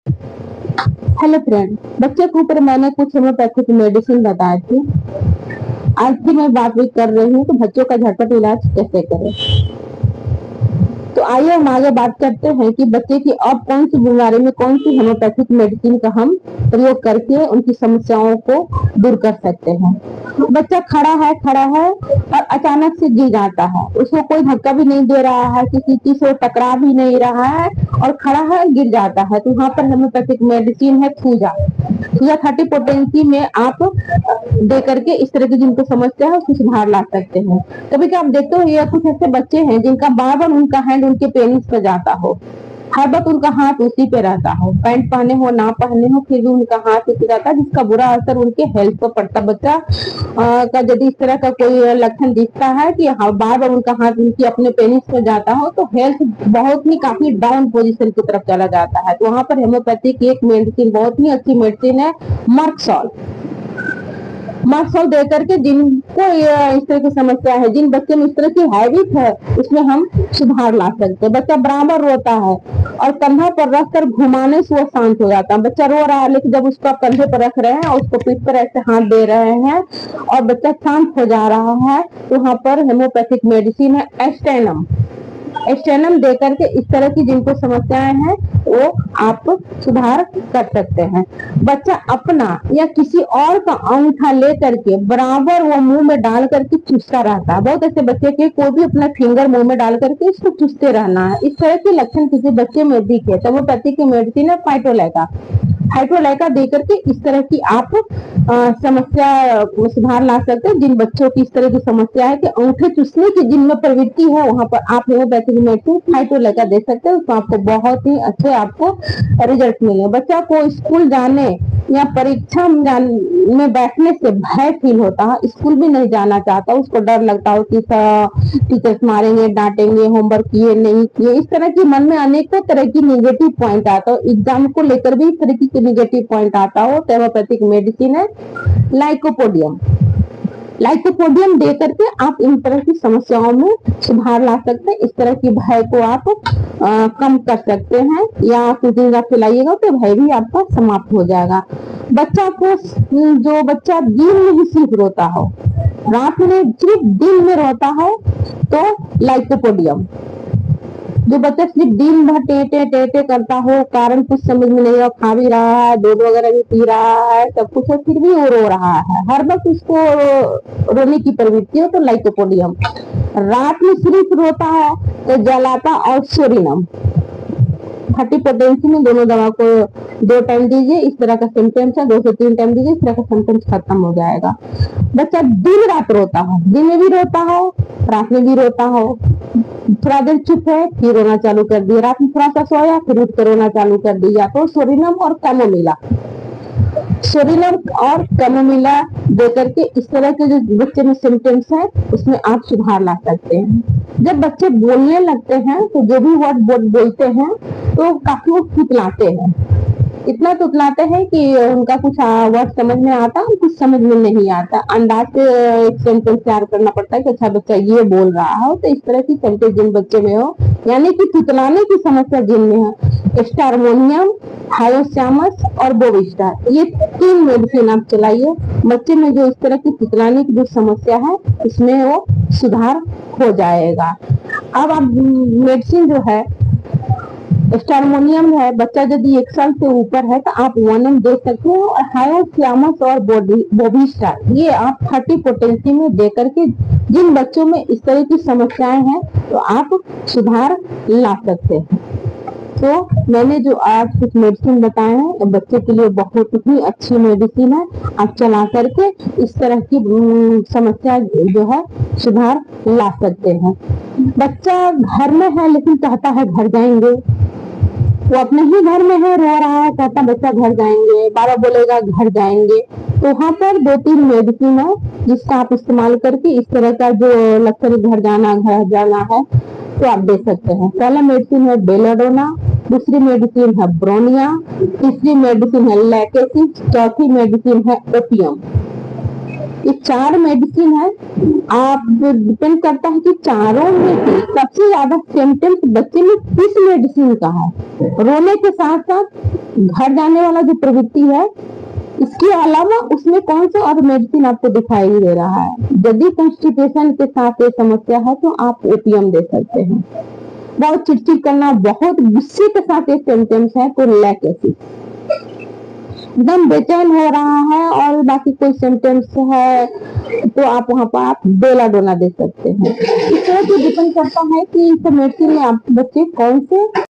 Hello friend, बच्चे के ऊपर मैंने कुछ होम्योपैथिक मेडिसिन बताए थे। आज की मैं बात भी कर रही हूँ कि बच्चों का झटपट इलाज कैसे करें। तो आइए हम आगे बात करते हैं कि बच्चे की अब कौन सी बीमारी में कौन सी होम्योपैथिक मेडिसिन का हम प्रयोग करके उनकी समस्याओं को दूर कर सकते हैं। बच्चा खड़ा है और अचानक से गिर जाता है, उसको कोई धक्का भी नहीं दे रहा है, किसी चीज से टकरा भी नहीं रहा है और खड़ा है गिर जाता है, तो वहाँ पर होम्योपैथिक मेडिसिन है थूजा। थूजा 30 पोटेंसी में आप दे करके इस तरह की जिनको समस्या है उसको सुधार ला सकते हैं। कभी कभी आप देखते हो ये कुछ ऐसे बच्चे हैं जिनका बार बार उनका हैंड उनके पेनिस पे जाता हो, हर वक्त उनका हाथ उसी पे रहता हो, पैंट पहने हो ना पहने हो फिर भी उनका हाथ उसी रहता है, जिसका बुरा असर उनके हेल्थ पर पड़ता। बच्चा का यदि इस तरह का कोई लक्षण दिखता है कि बार बार उनका हाथ उनकी अपने पेनिस पे जाता हो तो हेल्थ बहुत ही काफी डाउन पोजीशन की तरफ चला जाता है। तो वहां पर होम्योपैथी की एक मेडिसिन बहुत ही अच्छी मेडिसिन है मर्कसॉल। मर्कसॉल दे करके जिनको इस तरह की समस्या है, जिन बच्चे में इस तरह की हैबिट है, उसमें हम सुधार ला सकते हैं। बच्चा बराबर रोता है और कंधा पर रख कर घुमाने से वो शांत हो जाता है। बच्चा रो रहा है लेकिन जब उसको कंधे पर रख रहे हैं और उसको पीठ पर ऐसे हाथ दे रहे हैं और बच्चा शांत हो जा रहा है, तो वहां पर होम्योपैथिक मेडिसिन है एस्टेनम। एस्टेनम दे करके इस तरह की जिनको समस्याएं हैं वो आप सुधार कर सकते हैं। बच्चा अपना या किसी और का अंगूठा ले करके बराबर वो मुंह में डाल करके चूसता रहता है। बहुत ऐसे बच्चे के कोई भी अपना फिंगर मुंह में डाल करके इसको चूसते रहना है। इस तरह के लक्षण किसी बच्चे में दिखे तो होम्योपैथी की मेडिसिन है फाइटोलैका। हाइड्रोलाइका दे करके इस तरह की आप समस्या सुधार ला सकते हैं। जिन बच्चों की इस तरह की समस्या है कि अंगूठे चूसने की जिनमें प्रवृत्ति है, वहां पर आप होम्योपैथिक मेडिसिन हाइड्रोलाइका दे सकते हैं, तो आपको बहुत ही अच्छे आपको रिजल्ट मिले। बच्चा को स्कूल जाने या परीक्षा में बैठने से भय फील होता है, स्कूल भी नहीं जाना चाहता, उसको डर लगता हो कि टीचर्स मारेंगे डांटेंगे, होमवर्क किए नहीं किए, इस तरह की मन में अनेकों तरह की निगेटिव पॉइंट आता हो, एग्जाम को लेकर भी इस तरह की निगेटिव पॉइंट आता हो, तो होम्योपैथिक मेडिसिन है लाइकोपोडियम। लाइकोपोडियम दे करके आप इन तरह की समस्याओं में सुधार ला सकते हैं। इस तरह की भय को आप कम कर सकते हैं या कुछ दिन आप खिलाइएगा तो भय भी आपका समाप्त हो जाएगा। बच्चा को जो बच्चा दिन में ही सिर्फ रोता हो, रात में सिर्फ दिन में रोता है, तो लाइकोपोडियम। जो बच्चा सिर्फ दिन भर टेटे टेटे करता हो, कारण कुछ समझ में नहीं, खा भी रहा है, दूध वगैरह भी पी रहा है, सब कुछ है, फिर भी वो रो रहा है, हर वक्त उसको रोने की प्रवृत्ति हो, तो लाइकोपोडियम। रात में सिर्फ रोता है तो जलाता और सोरिनम। 30 पोटेंसी में दोनों दवा को 2 टाइम दीजिए, इस तरह का सिम्टम्स है 2 से 3 टाइम दीजिए, इस तरह का सिम्टम्स खत्म हो जाएगा। बच्चा दिन रात रोता हो, दिन में भी रोता हो, रात में भी रोता हो, थोड़ा देर चुप है फिर रोना चालू कर दिया, रात में थोड़ा सा सोया फिर उठ कर रोना चालू कर दिया, तो सोरिनम और कैमोमिला, सोरिनम और कैमोमिला दे करके इस तरह के जो बच्चे में सिम्टम्स है उसमें आप सुधार ला सकते हैं। जब बच्चे बोलने लगते हैं तो जो भी वर्ड बोलते हैं तो काफी वो तुतलाते हैं, इतना तुतलाते हैं कि उनका कुछ वर्ड समझ में आता है, कुछ समझ में नहीं आता, अंदाज से एक सेंटेंस तैयार करना पड़ता है कि अच्छा बच्चा ये बोल रहा हो। तो इस तरह की सेंटेंस जिन बच्चे में हो, यानी कि तुतलाने की समस्या जिनमें है, स्टारमोनियम, हायोस्यामस और बोविस्टार, ये 3 मेडिसिन आप चलाइए। बच्चे में जो इस तरह की तुतलाने की जो समस्या है इसमें वो सुधार हो जाएगा। अब आप मेडिसिन जो है स्टारमोनियम है, बच्चा यदि 1 साल से ऊपर है तो आप 1M दे सकते हो, और हायोस्यामस और बोविस्टार ये आप 30 पोटेंसी में दे करके जिन बच्चों में इस तरह की समस्याएं हैं तो आप सुधार ला सकते हैं। तो मैंने जो आज कुछ मेडिसिन बताए हैं बच्चे के लिए बहुत ही अच्छी मेडिसिन है, आप चला करके इस तरह की समस्या जो है सुधार ला सकते हैं। बच्चा घर में है लेकिन चाहता है घर जाएंगे, वो अपने ही घर में है, रो रहा है, कहता बच्चा घर जाएंगे, बार बार बोलेगा घर जाएंगे, तो वहाँ पर 2-3 मेडिसिन है जिसका आप इस्तेमाल करके इस तरह का जो लक्षण घर जाना है तो आप दे सकते हैं। पहला मेडिसिन है बेलाडोना, दूसरी मेडिसिन है ब्रोनिया, तीसरी मेडिसिन है लैकेसिस, चौथी मेडिसिन है ओपियम। ये 4 मेडिसिन है। आप डिपेंड करता है कि चारों में से सबसे ज्यादा सिम्टम्स बच्चे में किस मेडिसिन का है। रोने के साथ साथ घर जाने वाला जो प्रवृत्ति है, इसके अलावा उसमें कौन सा और मेडिसिन आपको दिखाई दे रहा है। यदि कॉन्स्टिपेशन के साथ ये समस्या है तो आप ओपियम दे सकते हैं। बहुत चिड़चिड़ करना, बहुत गुस्से के साथ ये सिम्टम्स है तो लैक एसिड। एकदम बेचैन हो रहा है और बाकी कोई सिम्टम्स है तो आप वहां पर आप बेलाडोना दे सकते हैं। इस तरह से डिपेंड करता है कि इस मेडिसिन में आपके बच्चे कौन से